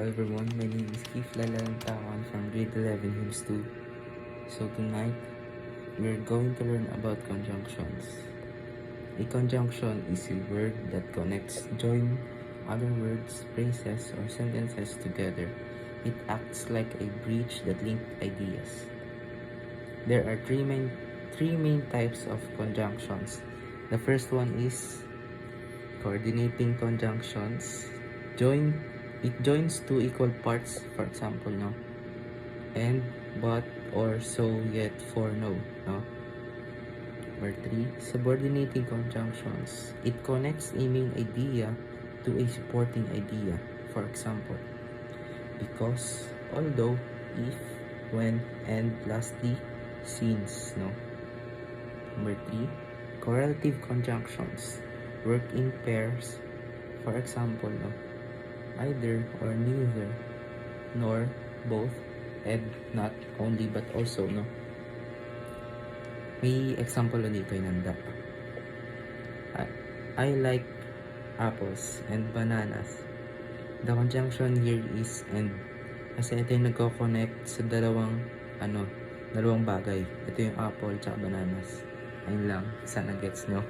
everyone, my name is Keith Lalantawan from grade 11 Hymns 2. So tonight, we're going to learn about conjunctions. A conjunction is a word that connects, join other words, phrases, or sentences together. It acts like a bridge that links ideas. There are three main types of conjunctions. The first one is coordinating conjunctions. It joins two equal parts, for example, no? And, but, or, so, yet, for, no? Number 3, subordinating conjunctions. It connects a main idea to a supporting idea. For example, because, although, if, when, and, lastly, since, no? Number 3, correlative conjunctions. Work in pairs. For example, no? Either or neither, nor both, and not only but also, no? May example na dito yung nanda. I like apples and bananas. The conjunction here is and. Kasi ito yung nagko-connect sa dalawang bagay. Ito yung apple tsaka bananas. Ayun lang. Sana gets nyo.